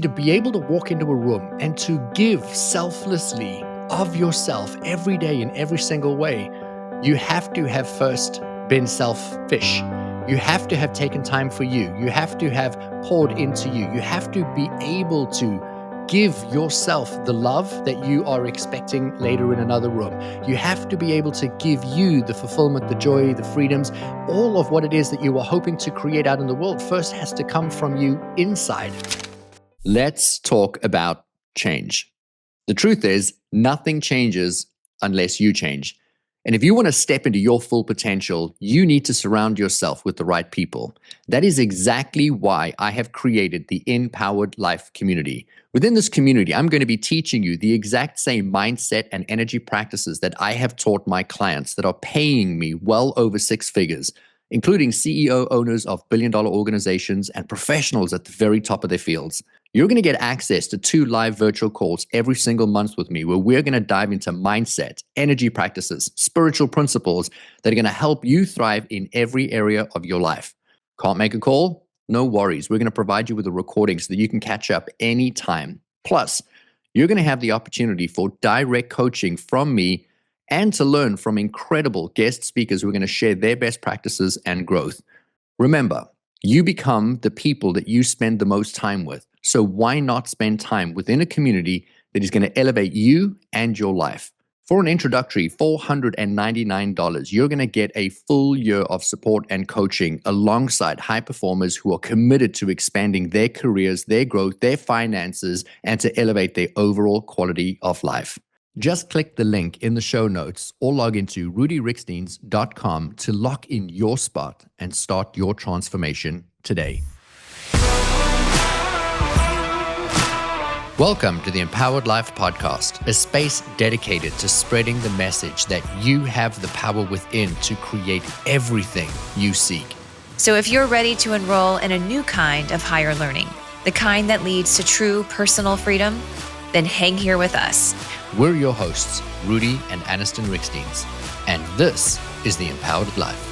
To be able to walk into a room and to give selflessly of yourself every day in every single way, you have to have first been selfish. You have to have taken time for you. You have to have poured into you. You have to be able to give yourself the love that you are expecting later in another room. You have to be able to give you the fulfillment, the joy, the freedoms, all of what it is that you are hoping to create out in the world first has to come from you inside. Let's talk about change. The truth is, nothing changes unless you change. And if you want to step into your full potential, you need to surround yourself with the right people. That is exactly why I have created the InPowered Life community. Within this community, I'm going to be teaching you the exact same mindset and energy practices that I have taught my clients that are paying me well over six figures, including CEO owners of billion-dollar organizations and professionals at the very top of their fields. You're going to get access to 2 live virtual calls every single month with me where we're going to dive into mindset, energy practices, spiritual principles that are going to help you thrive in every area of your life. Can't make a call? No worries. We're going to provide you with a recording so that you can catch up anytime. Plus, you're going to have the opportunity for direct coaching from me and to learn from incredible guest speakers who are going to share their best practices and growth. Remember, you become the people that you spend the most time with. So why not spend time within a community that is going to elevate you and your life? For an introductory $499, you're going to get a full year of support and coaching alongside high performers who are committed to expanding their careers, their growth, their finances, and to elevate their overall quality of life. Just click the link in the show notes or log into rudyriekstins.com to lock in your spot and start your transformation today. Welcome to the Empowered Life Podcast, a space dedicated to spreading the message that you have the power within to create everything you seek. So if you're ready to enroll in a new kind of higher learning, the kind that leads to true personal freedom, then hang here with us. We're your hosts, Rudi and Aniston Riekstins, and this is the Empowered Life.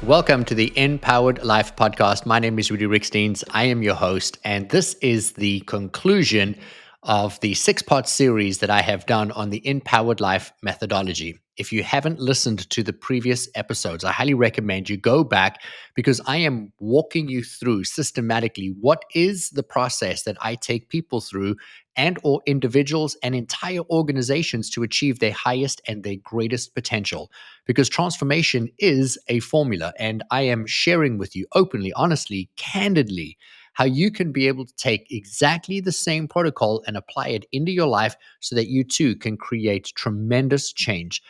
Welcome to the InPowered Life Podcast. My name is Rudi Riekstins. I am your host, and this is the conclusion of the 6-part series that I have done on the InPowered Life methodology. If you haven't listened to the previous episodes, I highly recommend you go back because I am walking you through systematically what is the process that I take people through and or individuals and entire organizations to achieve their highest and their greatest potential. Because transformation is a formula, and I am sharing with you openly, honestly, candidly, how you can be able to take exactly the same protocol and apply it into your life so that you too can create tremendous change.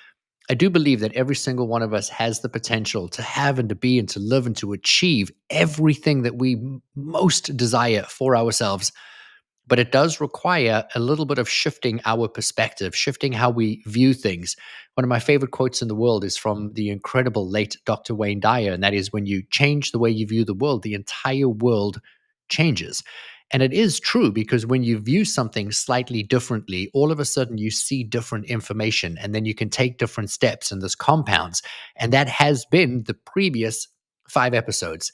I do believe that every single one of us has the potential to have and to be and to live and to achieve everything that we most desire for ourselves. But it does require a little bit of shifting our perspective, shifting how we view things. One of my favorite quotes in the world is from the incredible late Dr. Wayne Dyer, and that is, when you change the way you view the world, the entire world changes. And it is true, because when you view something slightly differently, all of a sudden you see different information, and then you can take different steps, and this compounds. And that has been the previous 5 episodes.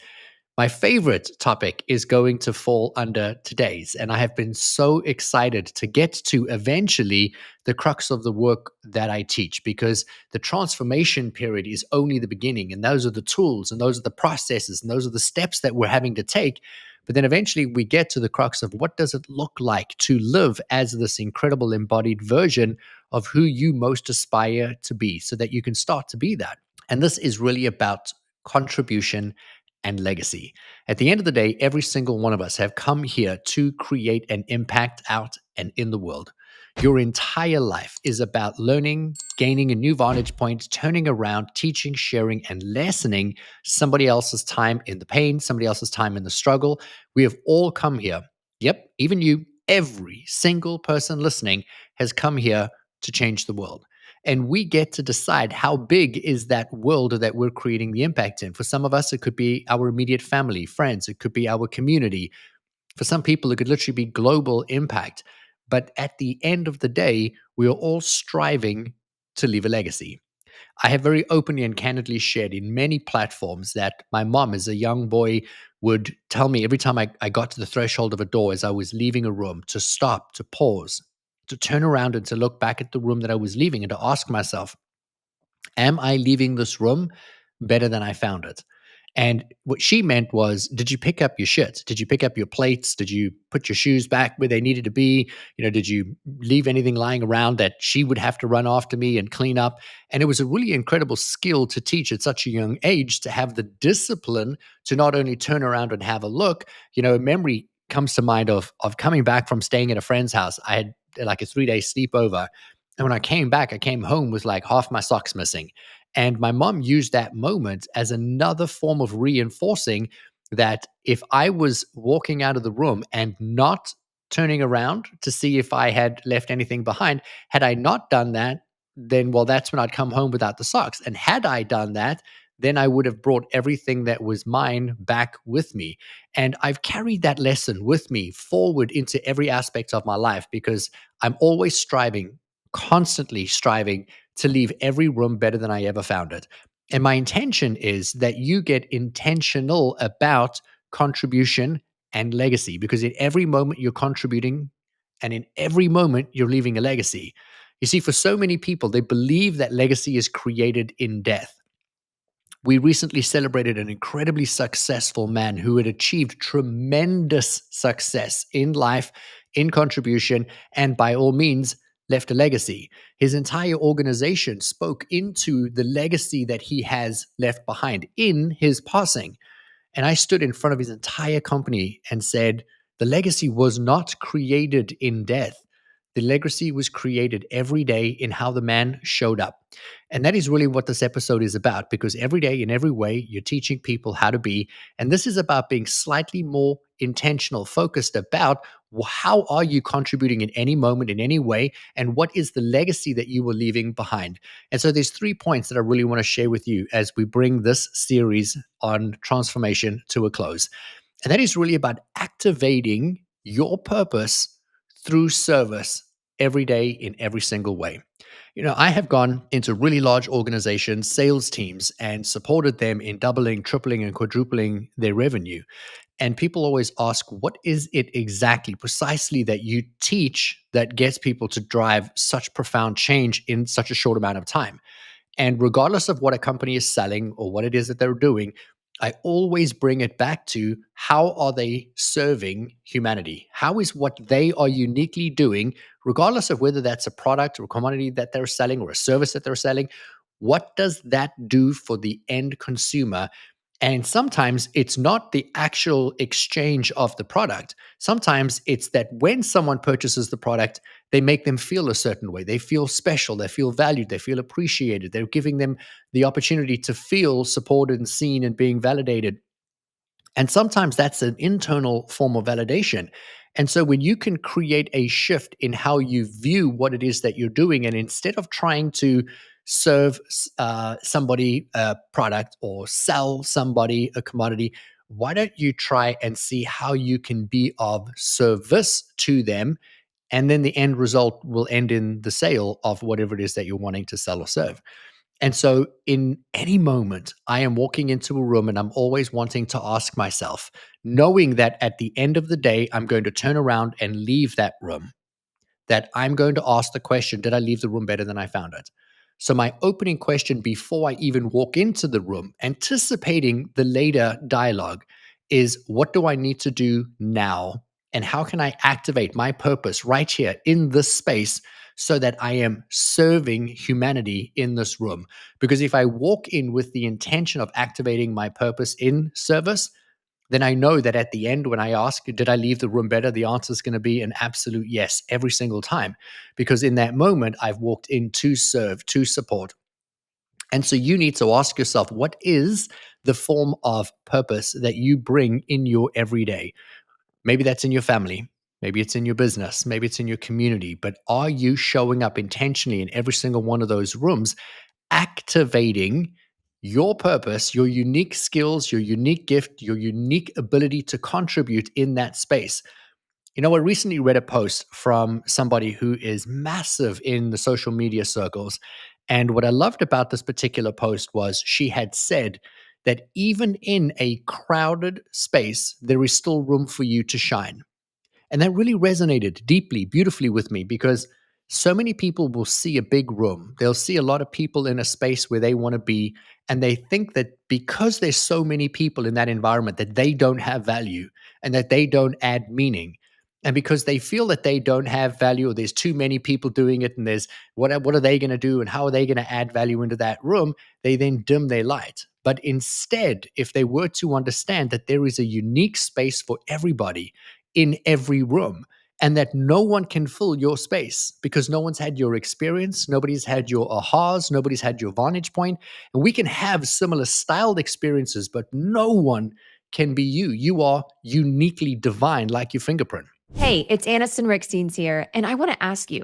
My favorite topic is going to fall under today's, and I have been so excited to get to eventually the crux of the work that I teach, because the transformation period is only the beginning, and those are the tools, and those are the processes, and those are the steps that we're having to take. But then eventually we get to the crux of what does it look like to live as this incredible embodied version of who you most aspire to be, so that you can start to be that. And this is really about contribution and legacy. At the end of the day, every single one of us have come here to create an impact out and in the world. Your entire life is about learning, gaining a new vantage point, turning around, teaching, sharing, and lessening somebody else's time in the pain, somebody else's time in the struggle. We have all come here. Yep, even you, every single person listening has come here to change the world. And we get to decide how big is that world that we're creating the impact in. For some of us, it could be our immediate family, friends. It could be our community. For some people, it could literally be global impact. But at the end of the day, we are all striving to leave a legacy. I have very openly and candidly shared in many platforms that my mom, as a young boy, would tell me every time I got to the threshold of a door as I was leaving a room to stop, to pause, to turn around and to look back at the room that I was leaving and to ask myself, am I leaving this room better than I found it? And what she meant was, did you pick up your shit? Did you pick up your plates? Did you put your shoes back where they needed to be? Did you leave anything lying around that she would have to run after me and clean up? And it was a really incredible skill to teach at such a young age, to have the discipline to not only turn around and have a look. A memory comes to mind of coming back from staying at a friend's house. I had like a 3-day sleepover. And when I came back, I came home with like half my socks missing. And my mom used that moment as another form of reinforcing that if I was walking out of the room and not turning around to see if I had left anything behind, had I not done that, then, well, that's when I'd come home without the socks. And had I done that, then I would have brought everything that was mine back with me. And I've carried that lesson with me forward into every aspect of my life, because I'm always striving, constantly striving to leave every room better than I ever found it. And my intention is that you get intentional about contribution and legacy, because in every moment you're contributing and in every moment you're leaving a legacy. You see, for so many people, they believe that legacy is created in death. We recently celebrated an incredibly successful man who had achieved tremendous success in life, in contribution, and by all means, left a legacy. His entire organization spoke into the legacy that he has left behind in his passing. And I stood in front of his entire company and said, the legacy was not created in death. The legacy was created every day in how the man showed up. And that is really what this episode is about, because every day, in every way, you're teaching people how to be. And this is about being slightly more intentional, focused about how are you contributing in any moment, in any way, and what is the legacy that you were leaving behind. And so there's 3 points that I really want to share with you as we bring this series on transformation to a close. And that is really about activating your purpose through service every day in every single way. I have gone into really large organizations, sales teams, and supported them in doubling, tripling, and quadrupling their revenue. And people always ask, what is it exactly, precisely, that you teach that gets people to drive such profound change in such a short amount of time? And regardless of what a company is selling or what it is that they're doing, I always bring it back to, how are they serving humanity? How is what they are uniquely doing, regardless of whether that's a product or a commodity that they're selling or a service that they're selling, what does that do for the end consumer? And sometimes it's not the actual exchange of the product. Sometimes it's that when someone purchases the product, they make them feel a certain way. They feel special, they feel valued, they feel appreciated. They're giving them the opportunity to feel supported and seen and being validated. And sometimes that's an internal form of validation. And so when you can create a shift in how you view what it is that you're doing, and instead of trying to serve somebody a product or sell somebody a commodity, why don't you try and see how you can be of service to them? And then the end result will end in the sale of whatever it is that you're wanting to sell or serve. And so, in any moment, I am walking into a room and I'm always wanting to ask myself, knowing that at the end of the day, I'm going to turn around and leave that room, that I'm going to ask the question, did I leave the room better than I found it? So, my opening question before I even walk into the room, anticipating the later dialogue, is, what do I need to do now? And how can I activate my purpose right here in this space so that I am serving humanity in this room? Because if I walk in with the intention of activating my purpose in service, then I know that at the end, when I ask, did I leave the room better? The answer is going to be an absolute yes every single time. Because in that moment, I've walked in to serve, to support. And so you need to ask yourself, what is the form of purpose that you bring in your everyday? Maybe that's in your family. Maybe it's in your business. Maybe it's in your community. But are you showing up intentionally in every single one of those rooms, activating your purpose, your unique skills, your unique gift, your unique ability to contribute in that space? I recently read a post from somebody who is massive in the social media circles. And what I loved about this particular post was she had said that even in a crowded space, there is still room for you to shine. And that really resonated deeply, beautifully with me because so many people will see a big room. They'll see a lot of people in a space where they want to be. And they think that because there's so many people in that environment, that they don't have value and that they don't add meaning. And because they feel that they don't have value or there's too many people doing it and there's what are they going to do and how are they going to add value into that room, they then dim their light. But instead, if they were to understand that there is a unique space for everybody, in every room and that no one can fill your space because no one's had your experience, nobody's had your ahas, nobody's had your vantage point, and we can have similar styled experiences, but no one can be you. You are uniquely divine like your fingerprint. Hey, it's Aniston Riekstins here, and I want to ask you,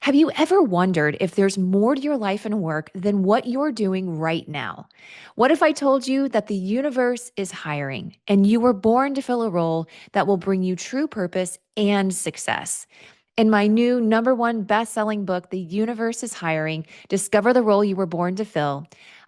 have you ever wondered if there's more to your life and work than what you're doing right now? What if I told you that the universe is hiring and you were born to fill a role that will bring you true purpose and success? In my new number one best-selling book, The Universe is Hiring, Discover the Role You Were Born to Fill,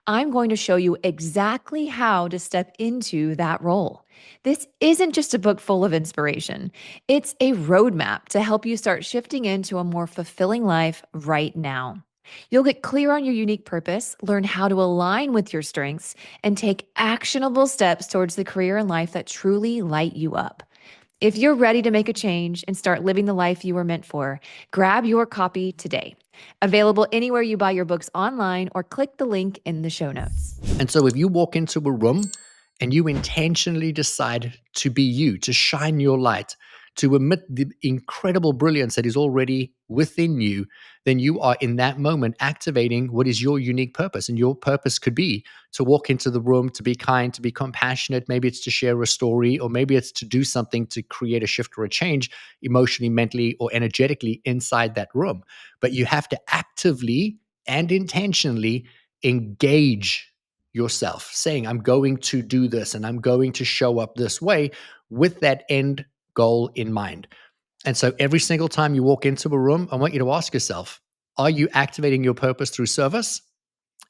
I'm going to show you exactly how to step into that role. This isn't just a book full of inspiration. It's a roadmap to help you start shifting into a more fulfilling life right now. You'll get clear on your unique purpose, learn how to align with your strengths, and take actionable steps towards the career and life that truly light you up. If you're ready to make a change and start living the life you were meant for, grab your copy today. Available anywhere you buy your books online or click the link in the show notes. And so if you walk into a room and you intentionally decide to be you, to shine your light, to emit the incredible brilliance that is already within you, then you are in that moment activating what is your unique purpose. And your purpose could be to walk into the room, to be kind, to be compassionate. Maybe it's to share a story, or maybe it's to do something to create a shift or a change emotionally, mentally, or energetically inside that room. But you have to actively and intentionally engage yourself, saying, I'm going to do this and I'm going to show up this way with that end goal in mind. And so every single time you walk into a room, I want you to ask yourself, are you activating your purpose through service?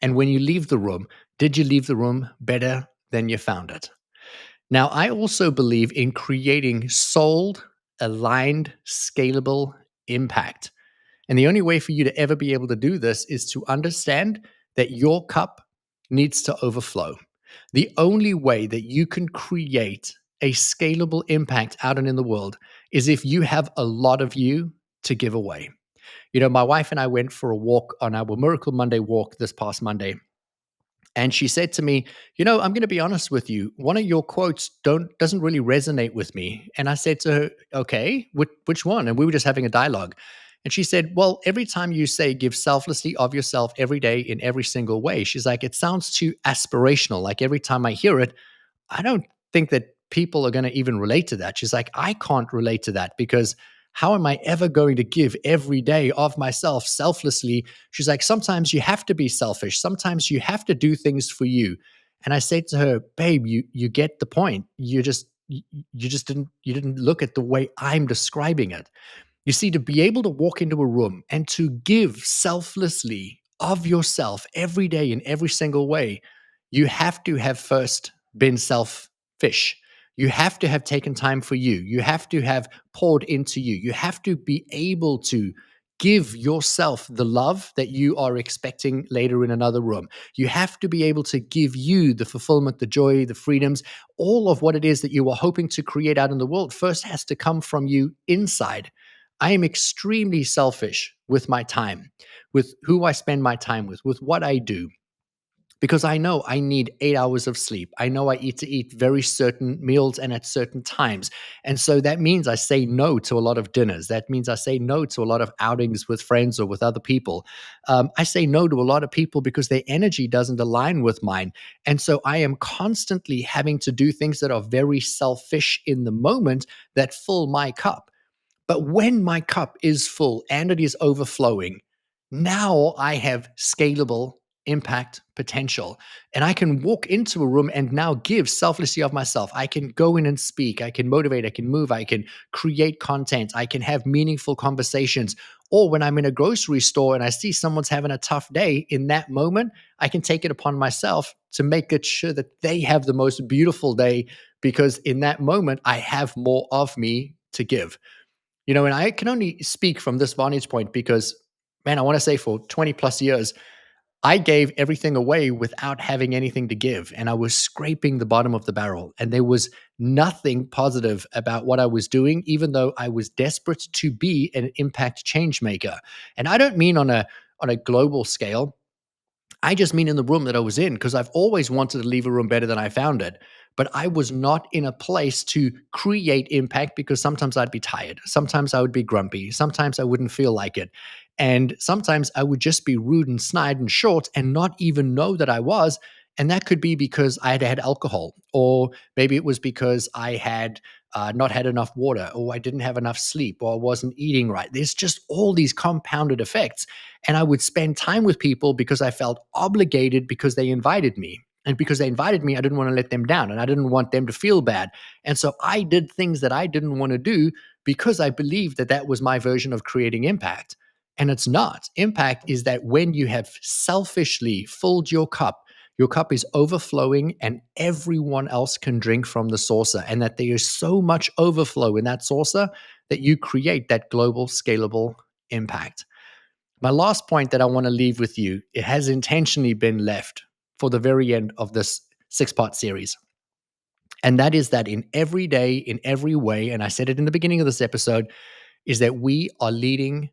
And when you leave the room, did you leave the room better than you found it? Now, I also believe in creating soul aligned, scalable impact. And the only way for you to ever be able to do this is to understand that your cup needs to overflow. The only way that you can create a scalable impact out and in the world is if you have a lot of you to give away. You know, my wife and I went for a walk on our Miracle Monday walk this past Monday. And she said to me, "You know, I'm going to be honest with you. One of your quotes doesn't really resonate with me." And I said to her, "Okay, which one?" And we were just having a dialogue. And she said, "Well, every time you say give selflessly of yourself every day in every single way," she's like, "it sounds too aspirational. Like every time I hear it, I don't think that people are going to even relate to that." She's like, "I can't relate to that because how am I ever going to give every day of myself selflessly?" She's like, "Sometimes you have to be selfish. Sometimes you have to do things for you." And I said to her, "Babe, you get the point. You just didn't look at the way I'm describing it." You see, to be able to walk into a room and to give selflessly of yourself every day in every single way, you have to have first been selfish. You have to have taken time for you. You have to have poured into you. You have to be able to give yourself the love that you are expecting later in another room. You have to be able to give you the fulfillment, the joy, the freedoms, all of what it is that you are hoping to create out in the world first has to come from you inside. I am extremely selfish with my time, with who I spend my time with what I do, because I know I need 8 hours of sleep. I know I eat to eat very certain meals and at certain times. And so that means I say no to a lot of dinners. That means I say no to a lot of outings with friends or with other people. I say no to a lot of people because their energy doesn't align with mine. And so I am constantly having to do things that are very selfish in the moment that fill my cup. But when my cup is full and it is overflowing, now I have scalable impact potential. And I can walk into a room and now give selflessly of myself. I can go in and speak. I can motivate. I can move. I can create content. I can have meaningful conversations. Or when I'm in a grocery store and I see someone's having a tough day, in that moment, I can take it upon myself to make it sure that they have the most beautiful day, because in that moment, I have more of me to give. And I can only speak from this vantage point because, man, I want to say for 20 plus years, I gave everything away without having anything to give. And I was scraping the bottom of the barrel. And there was nothing positive about what I was doing, even though I was desperate to be an impact change maker. And I don't mean on a global scale. I just mean in the room that I was in, because I've always wanted to leave a room better than I found it. But I was not in a place to create impact because sometimes I'd be tired. Sometimes I would be grumpy. Sometimes I wouldn't feel like it. And sometimes I would just be rude and snide and short and not even know that I was. And that could be because I had had alcohol, or maybe it was because I had not had enough water, or I didn't have enough sleep, or I wasn't eating right. There's just all these compounded effects. And I would spend time with people because I felt obligated because they invited me. And because they invited me, I didn't want to let them down and I didn't want them to feel bad. And so I did things that I didn't want to do because I believed that that was my version of creating impact. And it's not. Impact is that when you have selfishly filled your cup is overflowing and everyone else can drink from the saucer, and that there is so much overflow in that saucer that you create that global scalable impact. My last point that I want to leave with you, it has intentionally been left for the very end of this six-part series. And that is that in every day, in every way, and I said it in the beginning of this episode, is that we are leading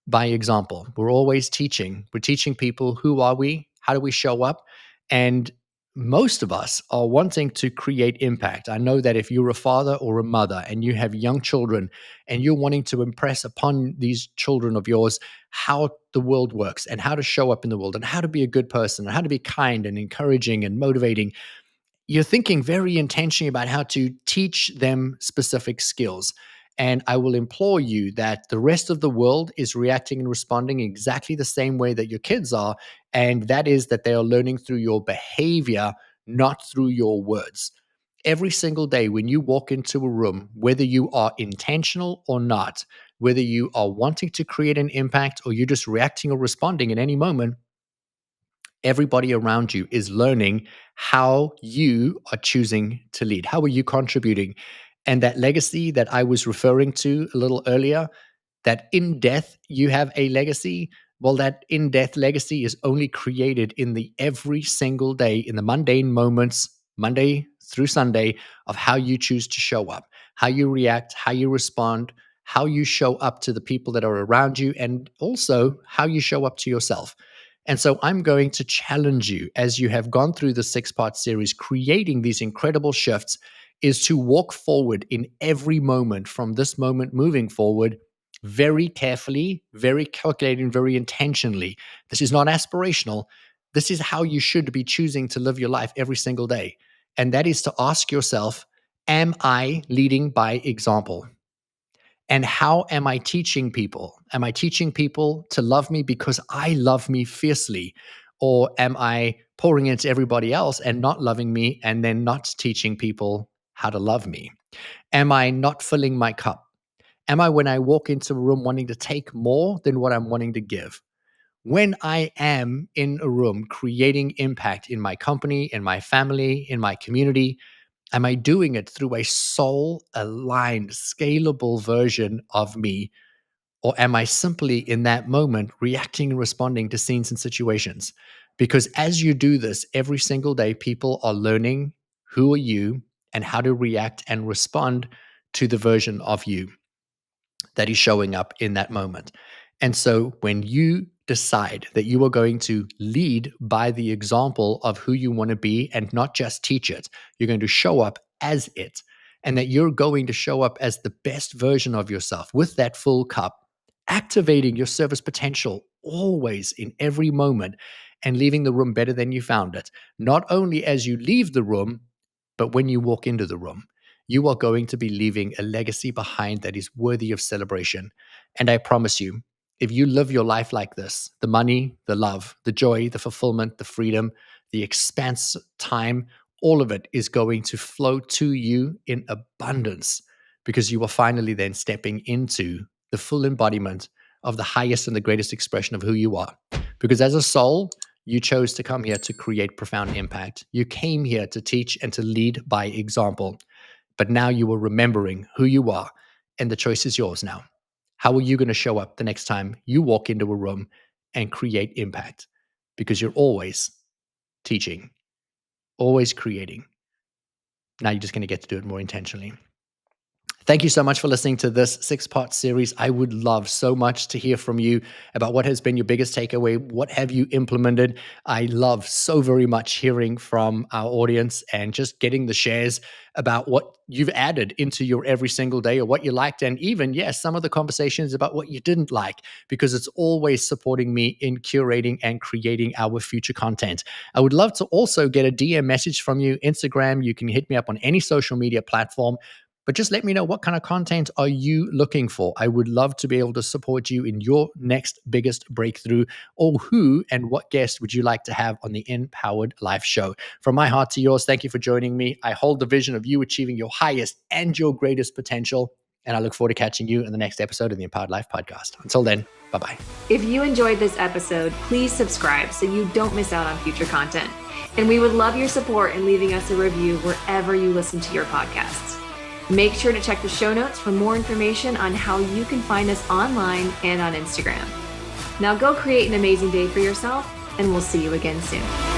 by example. We're always teaching. We're teaching people, who are we? How do we show up? And most of us are wanting to create impact. I know that if you're a father or a mother and you have young children and you're wanting to impress upon these children of yours how the world works and how to show up in the world and how to be a good person and how to be kind and encouraging and motivating, you're thinking very intentionally about how to teach them specific skills. And I will implore you that the rest of the world is reacting and responding exactly the same way that your kids are. And that is that they are learning through your behavior, not through your words. Every single day when you walk into a room, whether you are intentional or not, whether you are wanting to create an impact or you're just reacting or responding in any moment, everybody around you is learning how you are choosing to lead. How are you contributing? And that legacy that I was referring to a little earlier, that in death you have a legacy. Well, that in death legacy is only created in the every single day, in the mundane moments, Monday through Sunday, of how you choose to show up, how you react, how you respond, how you show up to the people that are around you, and also how you show up to yourself. And so I'm going to challenge you, as you have gone through the six-part series, creating these incredible shifts, is to walk forward in every moment from this moment moving forward very carefully, very calculating, very intentionally. This is not aspirational. This is how you should be choosing to live your life every single day. And that is to ask yourself, am I leading by example? And how am I teaching people? Am I teaching people to love me because I love me fiercely? Or am I pouring into everybody else and not loving me and then not teaching people how to love me? Am I not filling my cup? Am I, when I walk into a room, wanting to take more than what I'm wanting to give? When I am in a room creating impact in my company, in my family, in my community, am I doing it through a soul aligned, scalable version of me? Or am I simply in that moment reacting and responding to scenes and situations? Because as you do this every single day, people are learning who are you and how to react and respond to the version of you that is showing up in that moment. And so when you decide that you are going to lead by the example of who you want to be and not just teach it, you're going to show up as it, and that you're going to show up as the best version of yourself with that full cup, activating your service potential always in every moment and leaving the room better than you found it. Not only as you leave the room, but when you walk into the room, you are going to be leaving a legacy behind that is worthy of celebration. And I promise you, If you live your life like this, the money, the love, the joy, the fulfillment, the freedom, the expanse, time, all of it is going to flow to you in abundance because you are finally then stepping into the full embodiment of the highest and the greatest expression of who you are. Because as a soul, you chose to come here to create profound impact. You came here to teach and to lead by example. But now you are remembering who you are, and the choice is yours now. How are you going to show up the next time you walk into a room and create impact? Because you're always teaching, always creating. Now you're just going to get to do it more intentionally. Thank you so much for listening to this 6-part series. I would love so much to hear from you about what has been your biggest takeaway. What have you implemented? I love so very much hearing from our audience and just getting the shares about what you've added into your every single day or what you liked. And even, yes, some of the conversations about what you didn't like, because it's always supporting me in curating and creating our future content. I would love to also get a DM message from you, Instagram. You can hit me up on any social media platform. But just let me know, what kind of content are you looking for? I would love to be able to support you in your next biggest breakthrough. Or who and what guest would you like to have on the InPowered Life show? From my heart to yours, thank you for joining me. I hold the vision of you achieving your highest and your greatest potential. And I look forward to catching you in the next episode of the Empowered Life podcast. Until then, bye-bye. If you enjoyed this episode, please subscribe so you don't miss out on future content. And we would love your support in leaving us a review wherever you listen to your podcasts. Make sure to check the show notes for more information on how you can find us online and on Instagram. Now go create an amazing day for yourself, and we'll see you again soon.